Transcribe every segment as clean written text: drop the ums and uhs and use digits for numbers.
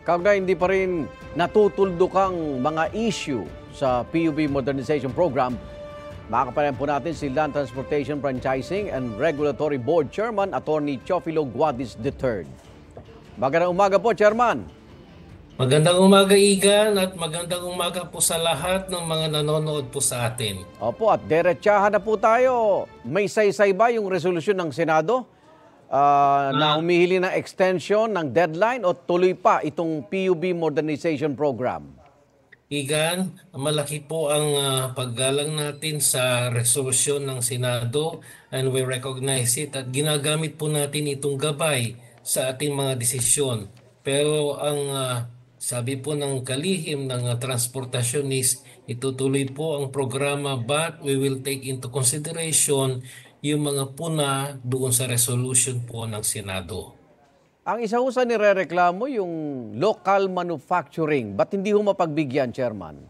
Kaugnay, hindi pa rin natutuldok ang mga issue sa PUB Modernization Program. Makakapalan po natin si Land Transportation Franchising and Regulatory Board Chairman Attorney Chofilo Guadis III. Magandang umaga po, Chairman. Magandang umaga, Igan, at magandang umaga po sa lahat ng mga nanonood po sa atin. Opo, at diretsahan na po tayo. May saysay ba yung resolusyon ng Senado na umihili ng extension ng deadline o tuloy pa itong PUB Modernization Program? Igan, malaki po ang paggalang natin sa resolusyon ng Senado and we recognize it at ginagamit po natin itong gabay sa ating mga desisyon. Pero ang sabi po ng kalihim ng transportasyon is itutuloy po ang programa but we will take into consideration yung mga puna doon sa resolution po ng Senado. Ang isa ho sa nirereklamo yung local manufacturing. Ba't hindi ho mapagbigyan, Chairman?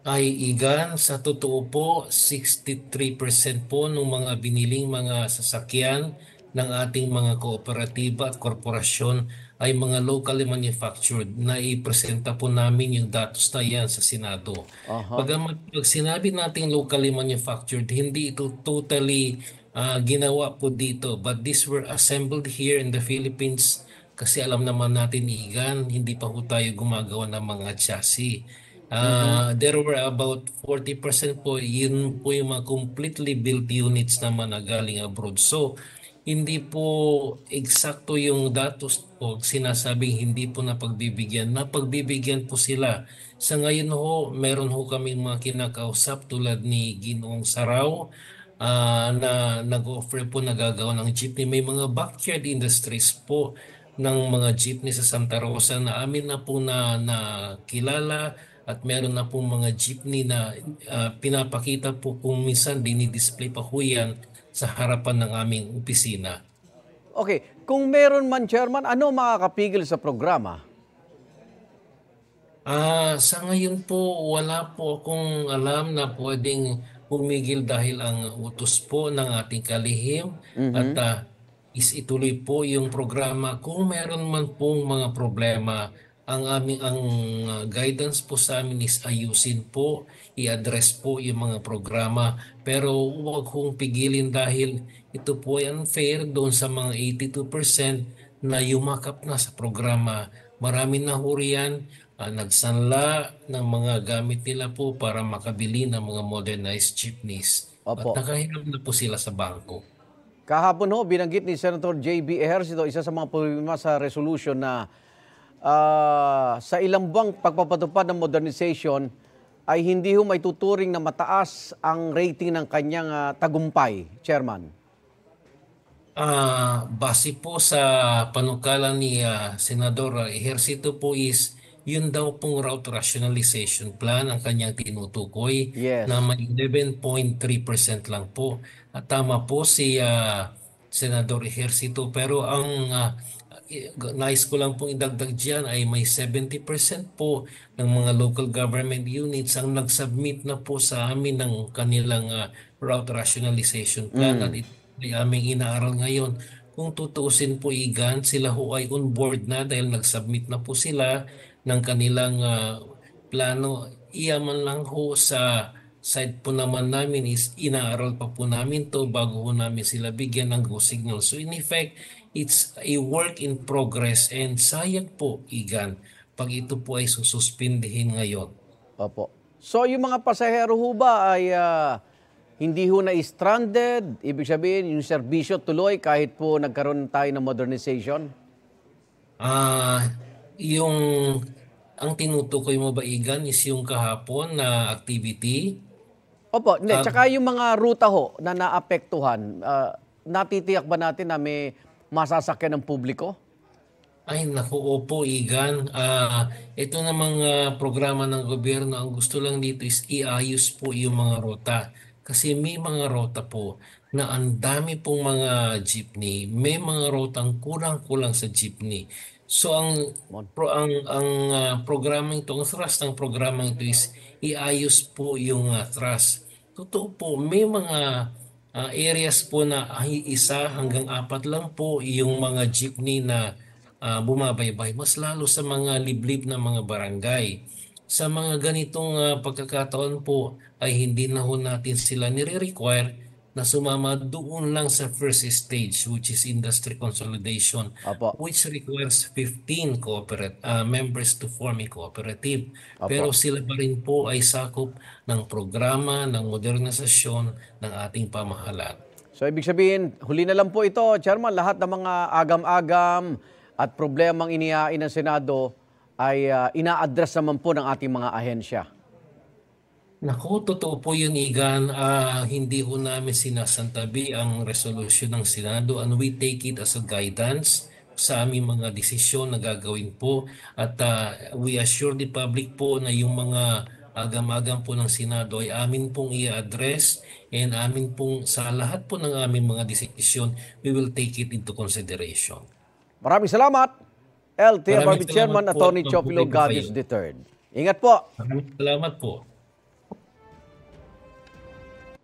Ay Igan, sa totoo po, 63% po ng mga biniling mga sasakyan ng ating mga kooperatiba at korporasyon ay mga locally manufactured. Naipresenta po namin yung datos na yan sa Senado. Pag sinabi natin locally manufactured, hindi ito totally ginawa po dito. But these were assembled here in the Philippines kasi alam naman natin, Igan, hindi pa po tayo gumagawa ng mga chassis. There were about 40% po, yun po yung mga completely built units naman na galing abroad. So, hindi po eksakto yung datos po sinasabing hindi po napagbibigyan. Napagbibigyan po sila. Sa ngayon ho, meron ho kami mga kinakausap tulad ni Ginoong Saraw na nag-offer po nagagawa ng jeepney. May mga backyard industries po ng mga jeepney sa Santa Rosa na amin na po na kilala at meron na po mga jeepney na pinapakita po kung minsan dinidisplay pa ho yan sa harapan ng aming opisina. Okay, kung meron man, Chairman, ano makakapigil sa programa? Sa ngayon po, wala po akong alam na pwedeng pumigil dahil ang utos po ng ating kalihim at ituloy po yung programa. Kung meron man pong mga problema, ang guidance po sa amin is ayusin po, i-address po yung mga programa. Pero huwag kong pigilin dahil ito po ay unfair doon sa mga 82% na yumakap na sa programa. Marami na ho riyan nagsanla ng mga gamit nila po para makabili ng mga modernized jeepneys. Opo. At nakahiram na po sila sa bangko. Kahapon ho, binanggit ni Senator J.B. Ejercito, isa sa mga problema sa resolution na sa ilang buwang pagpapatupad ng modernization ay hindi ho may tuturing na mataas ang rating ng kanyang tagumpay, Chairman. Base po sa panukala ni Senador Ejercito po is yun daw pong route rationalization plan ang kanyang tinutukoy na may 11.3% lang po. At tama po si Senador Ejercito pero ang nais ko lang pong idagdag dyan ay may 70% po ng mga local government units ang nag-submit na po sa amin ng kanilang route rationalization plan at ito ay aming inaaral ngayon. Kung tutuusin po, Igan, sila ho ay on board na dahil nag-submit na po sila ng kanilang plano. Iyaman lang ho sa side po naman namin is inaaral pa po namin to bago ho namin sila bigyan ng go signal. So in effect, it's a work in progress and sayang po, Igan, pag ito po ay sususpindihin ngayon. Opo. So yung mga pasahero ho ba ay hindi ho na-stranded? Ibig sabihin, yung serbisyo tuloy kahit po nagkaroon tayo ng modernization? Ang tinutukoy mo ba, Igan, is yung kahapon na activity? Opo, tsaka yung mga ruta ho na naapektuhan, natitiyak ba natin na may masasakyan ng publiko? Ay, naku, opo, Igan. Ito namang programa ng gobyerno, ang gusto lang dito is iayos po yung mga ruta. Kasi may mga ruta po na ang dami pong mga jeepney, may mga rutang kulang-kulang sa jeepney. So ang programang ito, ang thrust ng programang ito is iayos po yung thrust. Totoo po, may mga areas po na isa hanggang apat lang po yung mga jeepney na bumabaybay, mas lalo sa mga liblib na mga barangay. Sa mga ganitong pagkakataon po ay hindi na ho natin sila nire-require na sumama doon lang sa first stage, which is industry consolidation, Opo. which requires 15 members to form a cooperative. Opo. Pero sila pa rin po ay sakop ng programa ng modernisasyon ng ating pamahalaan. So ibig sabihin, huli na lang po ito, Chairman, lahat ng mga agam-agam at problemang inihain ng Senado ay ina-address naman po ng ating mga ahensya. Naku, totoo po yun, Igan. Hindi ho namin sinasantabi ang resolusyon ng Senado and we take it as a guidance sa aming mga desisyon na gagawin po. At we assure the public po na yung mga agam-agam po ng Senado ay amin pong i-address and amin pong sa lahat po ng aming mga desisyon, we will take it into consideration. Maraming salamat, LTFRB Maraming Chairman salamat po. Atty. Chofilo Mabuhay po Gabis kayo. III. Ingat po. Maraming salamat po.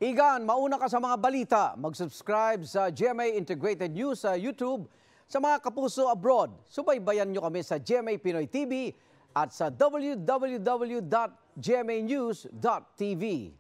Igan, mauna ka sa mga balita. Mag-subscribe sa GMA Integrated News sa YouTube. Sa mga kapuso abroad, subaybayan nyo kami sa GMA Pinoy TV at sa www.gmanews.tv.